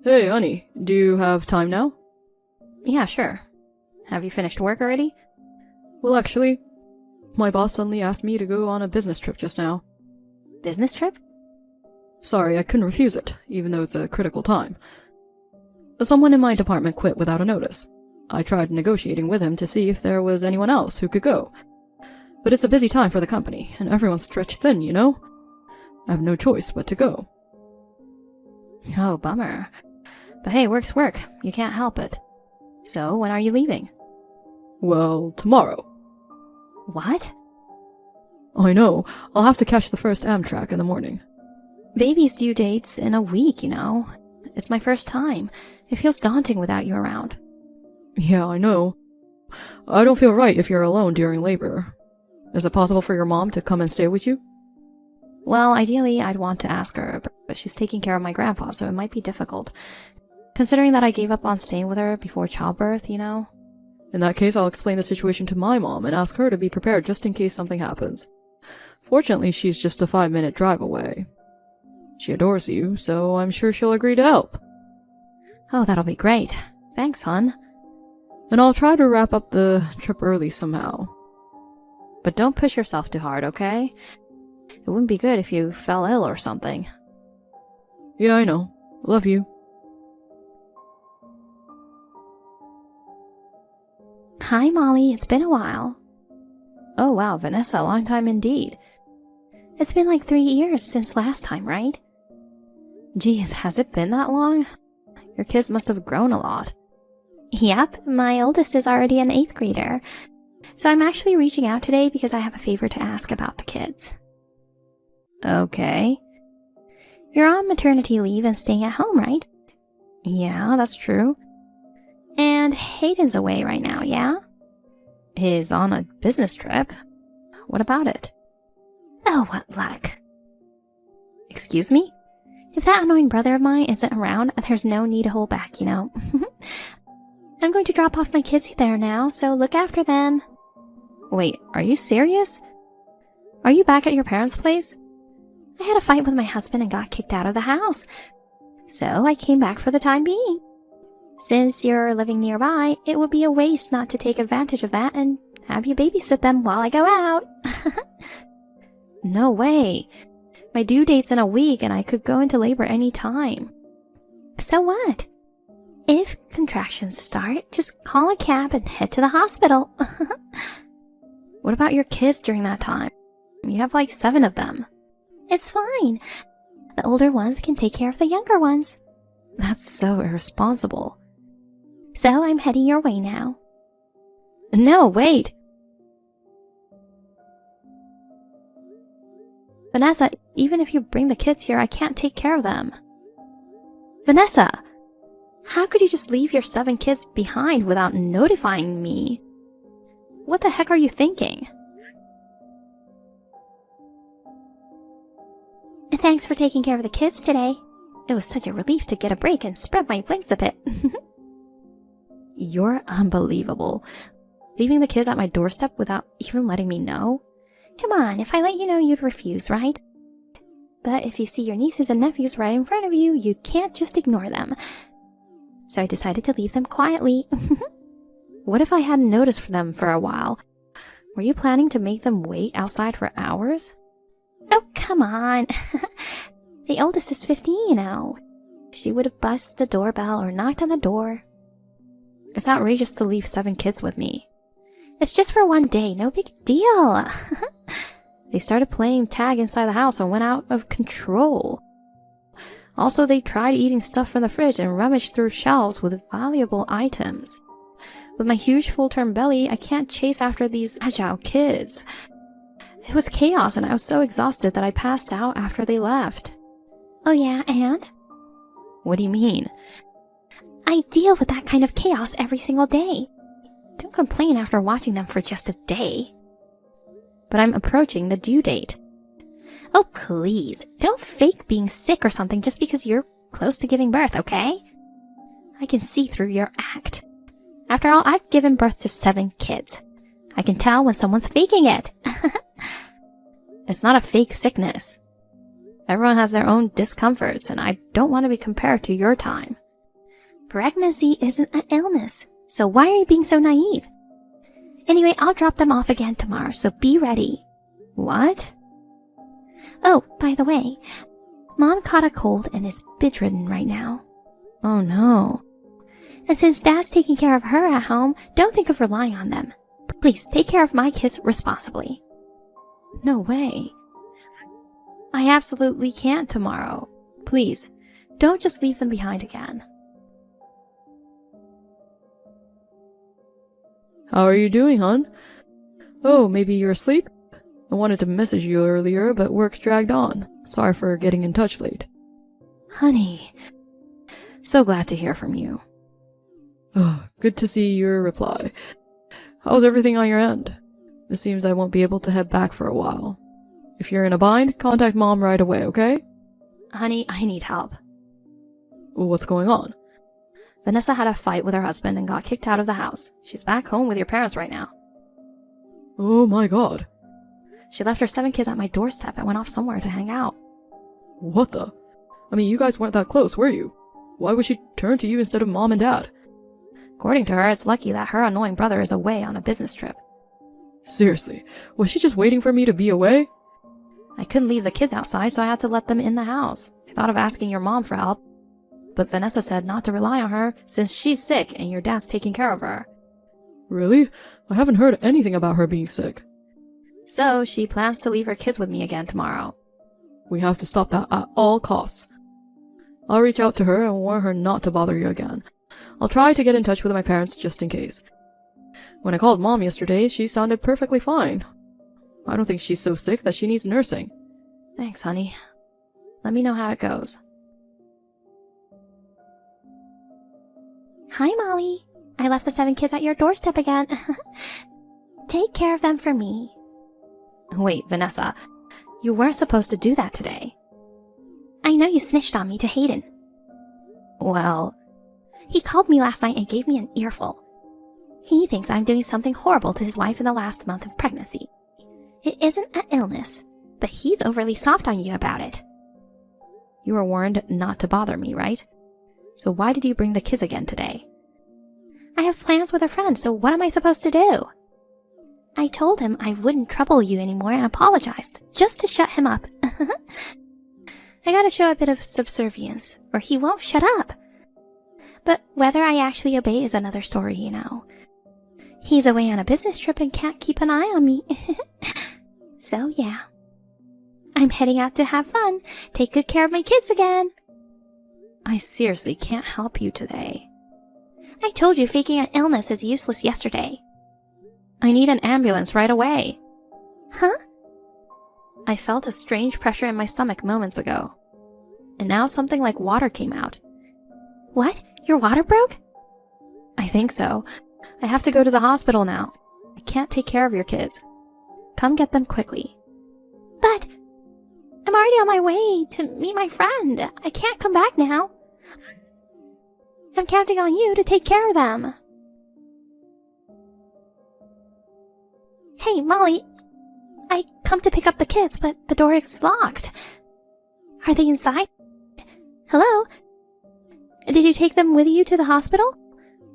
Hey, honey, do you have time now? Yeah, sure. Have you finished work already? Well, actually, my boss suddenly asked me to go on a business trip just now. Business trip? Sorry, I couldn't refuse it, even though it's a critical time. Someone in my department quit without a notice. I tried negotiating with him to see if there was anyone else who could go. But it's a busy time for the company, and everyone's stretched thin, you know? I have no choice but to go. Oh, bummer. But hey, work's work. You can't help it. So, when are you leaving? Well, tomorrow. What? I know. I'll have to catch the first Amtrak in the morning. Baby's due date's in a week, you know. It's my first time. It feels daunting without you around. Yeah, I know. I don't feel right if you're alone during labor. Is it possible for your mom to come and stay with you? Well, ideally, I'd want to ask her, but she's taking care of my grandpa, so it might be difficult. Considering that I gave up on staying with her before childbirth, you know? In that case, I'll explain the situation to my mom and ask her to be prepared just in case something happens. Fortunately, she's just a 5-minute drive away. She adores you, so I'm sure she'll agree to help. Oh, that'll be great. Thanks, hon. And I'll try to wrap up the trip early somehow. But don't push yourself too hard, okay? It wouldn't be good if you fell ill or something. Yeah, I know. Love you. Hi, Molly. It's been a while. Oh, wow, Vanessa, a long time indeed. It's been like 3 years since last time, right? Geez, has it been that long? Your kids must have grown a lot. Yep, my oldest is already an 8th grader. So I'm actually reaching out today because I have a favor to ask about the kids. Okay. You're on maternity leave and staying at home, right? Yeah, that's true. And Hayden's away right now, yeah? He's on a business trip. What about it? Oh, what luck. Excuse me? If that annoying brother of mine isn't around, there's no need to hold back, you know. I'm going to drop off my kids there now, so look after them. Wait, are you serious? Are you back at your parents' place? I had a fight with my husband and got kicked out of the house. So I came back for the time being. Since you're living nearby, it would be a waste not to take advantage of that and have you babysit them while I go out. No way. My due date's in a week and I could go into labor any time. So what? If contractions start, just call a cab and head to the hospital. What about your kids during that time? You have like 7 of them. It's fine. The older ones can take care of the younger ones. That's so irresponsible. So I'm heading your way now. No, wait. Vanessa, even if you bring the kids here, I can't take care of them. Vanessa, how could you just leave your 7 kids behind without notifying me? What the heck are you thinking? Thanks for taking care of the kids today. It was such a relief to get a break and spread my wings a bit. You're unbelievable. Leaving the kids at my doorstep without even letting me know? Come on, if I let you know, you'd refuse, right? But if you see your nieces and nephews right in front of you, you can't just ignore them. So I decided to leave them quietly. What if I hadn't noticed for them for a while? Were you planning to make them wait outside for hours? Oh, come on. The oldest is 15, you know. She would have buzzed the doorbell or knocked on the door. It's outrageous to leave 7 kids with me. It's just for one day, no big deal. They started playing tag inside the house and went out of control. Also, they tried eating stuff from the fridge and rummaged through shelves with valuable items. With my huge full-term belly, I can't chase after these agile kids. It was chaos and I was so exhausted that I passed out after they left. Oh yeah, and? What do you mean? I deal with that kind of chaos every single day. Don't complain after watching them for just a day. But I'm approaching the due date. Oh, please, don't fake being sick or something just because you're close to giving birth, okay? I can see through your act. After all, I've given birth to 7 kids. I can tell when someone's faking it. It's not a fake sickness. Everyone has their own discomforts, and I don't want to be compared to your time. Pregnancy isn't an illness, so why are you being so naive? Anyway, I'll drop them off again tomorrow, so be ready. What? Oh, by the way, Mom caught a cold and is bedridden right now. Oh no. And since Dad's taking care of her at home, don't think of relying on them. Please, take care of my kids responsibly. No way. I absolutely can't tomorrow. Please, don't just leave them behind again. How are you doing, hon? Oh, maybe you're asleep? I wanted to message you earlier, but work dragged on. Sorry for getting in touch late. Honey, so glad to hear from you. Oh, good to see your reply. How's everything on your end? It seems I won't be able to head back for a while. If you're in a bind, contact Mom right away, okay? Honey, I need help. What's going on? Vanessa had a fight with her husband and got kicked out of the house. She's back home with your parents right now. Oh my god. She left her 7 kids at my doorstep and went off somewhere to hang out. What the? I mean, you guys weren't that close, were you? Why would she turn to you instead of Mom and Dad? According to her, it's lucky that her annoying brother is away on a business trip. Seriously, was she just waiting for me to be away? I couldn't leave the kids outside, so I had to let them in the house. I thought of asking your mom for help, but Vanessa said not to rely on her since she's sick and your dad's taking care of her. Really? I haven't heard anything about her being sick. So she plans to leave her kids with me again tomorrow. We have to stop that at all costs. I'll reach out to her and warn her not to bother you again. I'll try to get in touch with my parents just in case. When I called Mom yesterday, she sounded perfectly fine. I don't think she's so sick that she needs nursing. Thanks, honey. Let me know how it goes. Hi, Molly. I left the 7 kids at your doorstep again. Take care of them for me. Wait, Vanessa. You weren't supposed to do that today. I know you snitched on me to Hayden. Well, he called me last night and gave me an earful. He thinks I'm doing something horrible to his wife in the last month of pregnancy. It isn't an illness, but he's overly soft on you about it. You were warned not to bother me, right? So why did you bring the kids again today? I have plans with a friend, so what am I supposed to do? I told him I wouldn't trouble you anymore and apologized, just to shut him up. I gotta show a bit of subservience, or he won't shut up. But whether I actually obey is another story, you know. He's away on a business trip and can't keep an eye on me. So yeah. I'm heading out to have fun, take good care of my kids again. I seriously can't help you today. I told you faking an illness is useless yesterday. I need an ambulance right away. Huh? I felt a strange pressure in my stomach moments ago. And now something like water came out. What? Your water broke? I think so. I have to go to the hospital now. I can't take care of your kids. Come get them quickly. But I'm already on my way to meet my friend. I can't come back now. I'm counting on you to take care of them. Hey, Molly. I come to pick up the kids, but the door is locked. Are they inside? Hello? Did you take them with you to the hospital?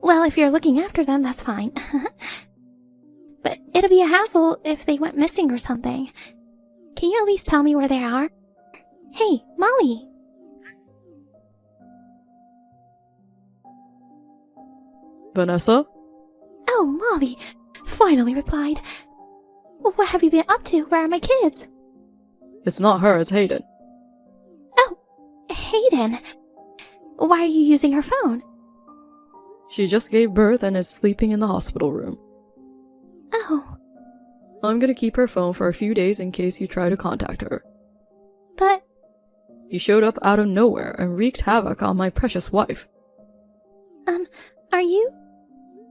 Well, if you're looking after them, that's fine. But it'll be a hassle if they went missing or something. Can you at least tell me where they are? Hey, Molly! Vanessa? Oh, Molly! Finally replied. What have you been up to? Where are my kids? It's not her, it's Hayden. Oh, Hayden! Why are you using her phone? She just gave birth and is sleeping in the hospital room. Oh. I'm gonna keep her phone for a few days in case you try to contact her. But... You showed up out of nowhere and wreaked havoc on my precious wife. Are you?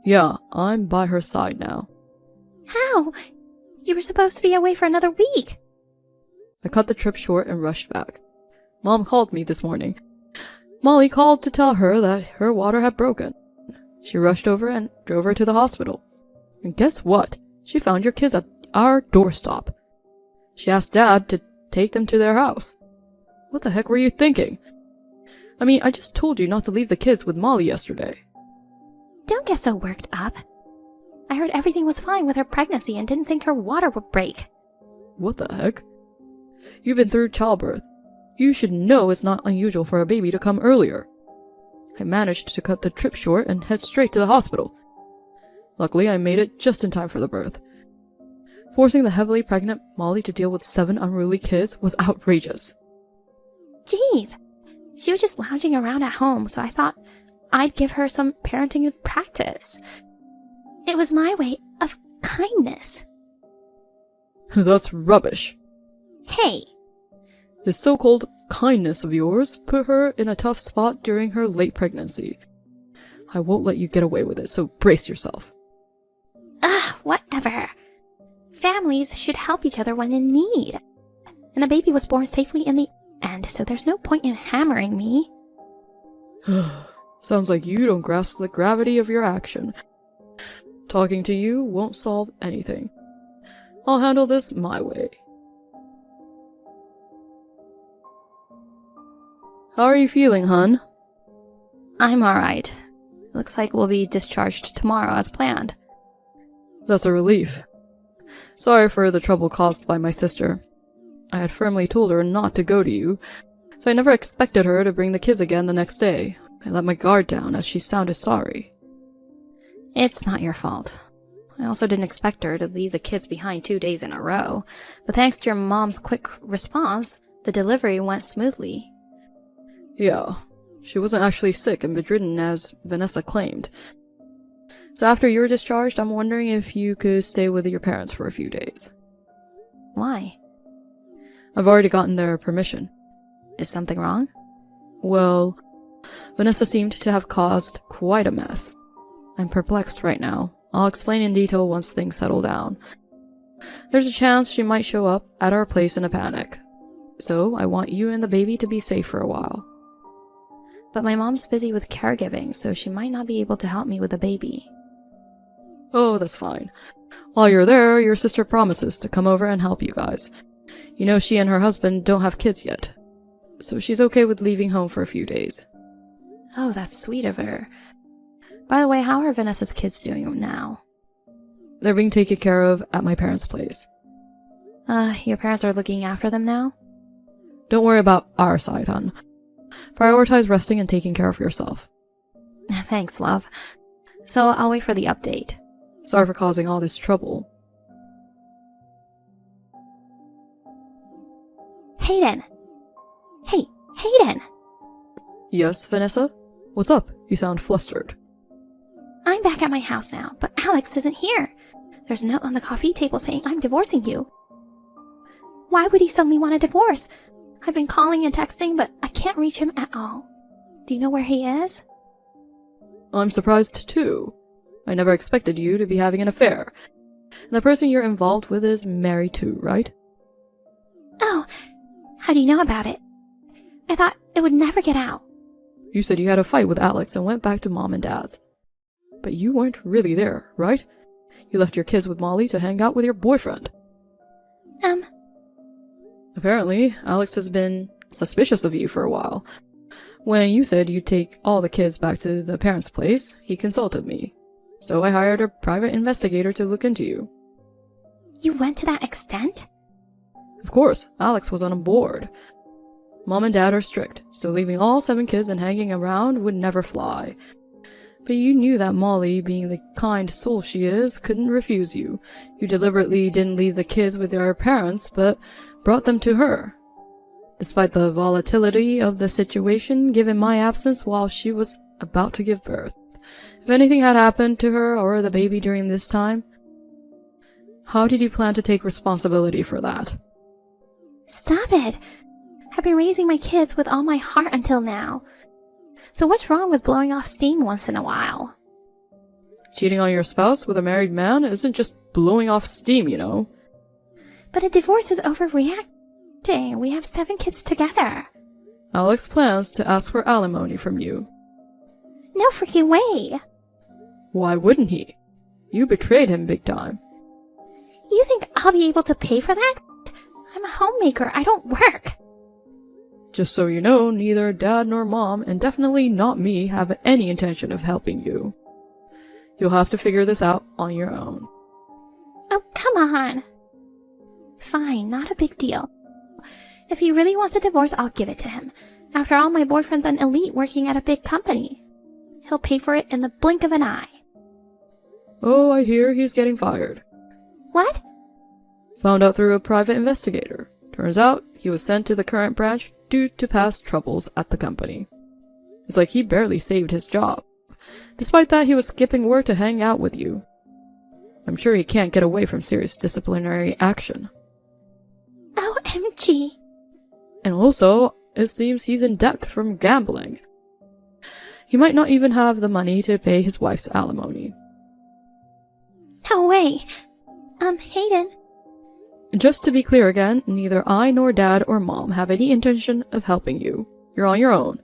Yeah, I'm by her side now. How? You were supposed to be away for another week. I cut the trip short and rushed back. Mom called me this morning. Molly called to tell her that her water had broken. She rushed over and drove her to the hospital. And guess what? She found your kids at our doorstop. She asked Dad to take them to their house. What the heck were you thinking? I mean, I just told you not to leave the kids with Molly yesterday. Don't get so worked up. I heard everything was fine with her pregnancy and didn't think her water would break. What the heck? You've been through childbirth. You should know it's not unusual for a baby to come earlier. I managed to cut the trip short and head straight to the hospital. Luckily, I made it just in time for the birth. Forcing the heavily pregnant Molly to deal with 7 unruly kids was outrageous. Jeez, she was just lounging around at home, so I thought I'd give her some parenting practice. It was my way of kindness. That's rubbish. Hey! This so-called kindness of yours put her in a tough spot during her late pregnancy. I won't let you get away with it, so brace yourself. Ugh, whatever. Families should help each other when in need. And the baby was born safely in the end, so there's no point in hammering me. Sounds like you don't grasp the gravity of your action. Talking to you won't solve anything. I'll handle this my way. How are you feeling, hun? I'm alright. Looks like we'll be discharged tomorrow as planned. That's a relief. Sorry for the trouble caused by my sister. I had firmly told her not to go to you, so I never expected her to bring the kids again the next day. I let my guard down as she sounded sorry. It's not your fault. I also didn't expect her to leave the kids behind 2 days in a row, but thanks to your mom's quick response, the delivery went smoothly. Yeah, she wasn't actually sick and bedridden as Vanessa claimed. So after you were discharged, I'm wondering if you could stay with your parents for a few days. Why? I've already gotten their permission. Is something wrong? Well, Vanessa seemed to have caused quite a mess. I'm perplexed right now. I'll explain in detail once things settle down. There's a chance she might show up at our place in a panic. So I want you and the baby to be safe for a while. But my mom's busy with caregiving, so she might not be able to help me with the baby. Oh, that's fine. While you're there, your sister promises to come over and help you guys. You know she and her husband don't have kids yet, so she's okay with leaving home for a few days. Oh, that's sweet of her. By the way, how are Vanessa's kids doing now? They're being taken care of at my parents' place. Your parents are looking after them now? Don't worry about our side, hon. Prioritize resting and taking care of yourself. Thanks, love. So I'll wait for the update. Sorry for causing all this trouble. Hayden! Hey, Hayden! Yes, Vanessa? What's up? You sound flustered. I'm back at my house now, but Alex isn't here. There's a note on the coffee table saying I'm divorcing you. Why would he suddenly want a divorce? I've been calling and texting, but I can't reach him at all. Do you know where he is? I'm surprised too. I never expected you to be having an affair. And the person you're involved with is married too, right? Oh, how do you know about it? I thought it would never get out. You said you had a fight with Alex and went back to Mom and Dad's. But you weren't really there, right? You left your kids with Molly to hang out with your boyfriend. Apparently, Alex has been suspicious of you for a while. When you said you'd take all the kids back to the parents' place, he consulted me. So I hired a private investigator to look into you. You went to that extent? Of course, Alex was on board. Mom and Dad are strict, so leaving all 7 kids and hanging around would never fly. But you knew that Molly, being the kind soul she is, couldn't refuse you. You deliberately didn't leave the kids with their parents, but brought them to her. Despite the volatility of the situation, given my absence while she was about to give birth. If anything had happened to her or the baby during this time, how did you plan to take responsibility for that? Stop it! I've been raising my kids with all my heart until now. So what's wrong with blowing off steam once in a while? Cheating on your spouse with a married man isn't just blowing off steam, you know. But a divorce is overreacting. We have 7 kids together. Alex plans to ask for alimony from you. No freaking way! Why wouldn't he? You betrayed him big time. You think I'll be able to pay for that? I'm a homemaker. I don't work. Just so you know, neither Dad nor Mom, and definitely not me, have any intention of helping you. You'll have to figure this out on your own. Oh, come on. Fine, not a big deal. If he really wants a divorce, I'll give it to him. After all, my boyfriend's an elite working at a big company. He'll pay for it in the blink of an eye. Oh, I hear he's getting fired. What? Found out through a private investigator. Turns out he was sent to the current branch due to past troubles at the company. It's like he barely saved his job. Despite that, he was skipping work to hang out with you. I'm sure he can't get away from serious disciplinary action. OMG. And also, it seems he's in debt from gambling. He might not even have the money to pay his wife's alimony. No way. Hayden. Just to be clear again, neither I nor Dad or Mom have any intention of helping you. You're on your own.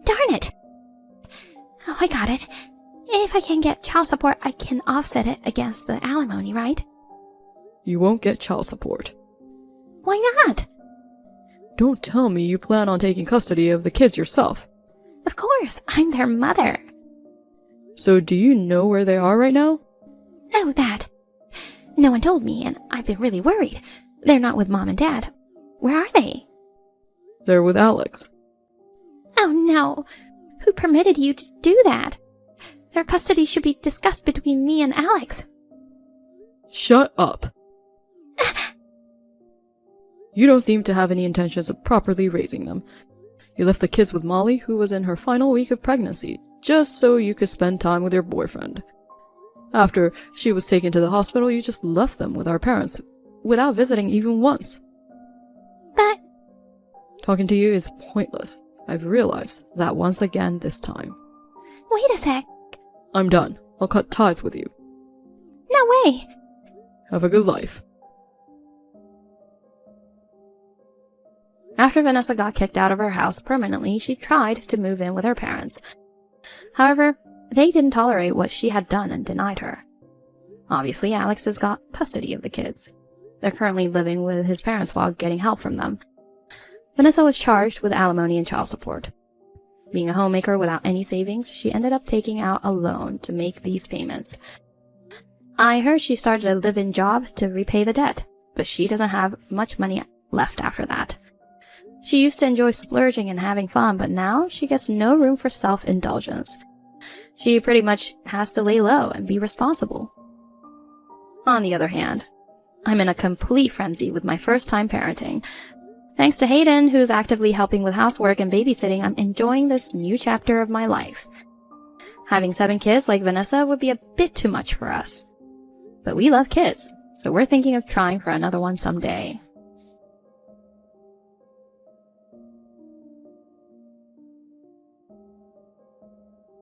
Darn it. Oh, I got it. If I can get child support, I can offset it against the alimony, right? You won't get child support. Why not? Don't tell me you plan on taking custody of the kids yourself. Of course, I'm their mother. So do you know where they are right now? Oh, that. No one told me, and I've been really worried. They're not with Mom and Dad. Where are they? They're with Alex. Oh, no. Who permitted you to do that? Their custody should be discussed between me and Alex. Shut up. You don't seem to have any intentions of properly raising them. You left the kids with Molly, who was in her final week of pregnancy, just so you could spend time with your boyfriend. After she was taken to the hospital, you just left them with our parents, without visiting even once. But... Talking to you is pointless. I've realized that once again this time. Wait a sec. I'm done. I'll cut ties with you. No way. Have a good life. After Vanessa got kicked out of her house permanently, she tried to move in with her parents. However, they didn't tolerate what she had done and denied her. Obviously, Alex has got custody of the kids. They're currently living with his parents while getting help from them. Vanessa was charged with alimony and child support. Being a homemaker without any savings, she ended up taking out a loan to make these payments. I heard she started a live-in job to repay the debt, but she doesn't have much money left after that. She used to enjoy splurging and having fun, but now she gets no room for self-indulgence. She pretty much has to lay low and be responsible. On the other hand, I'm in a complete frenzy with my first-time parenting. Thanks to Hayden, who's actively helping with housework and babysitting, I'm enjoying this new chapter of my life. Having 7 kids like Vanessa would be a bit too much for us. But we love kids, so we're thinking of trying for another one someday.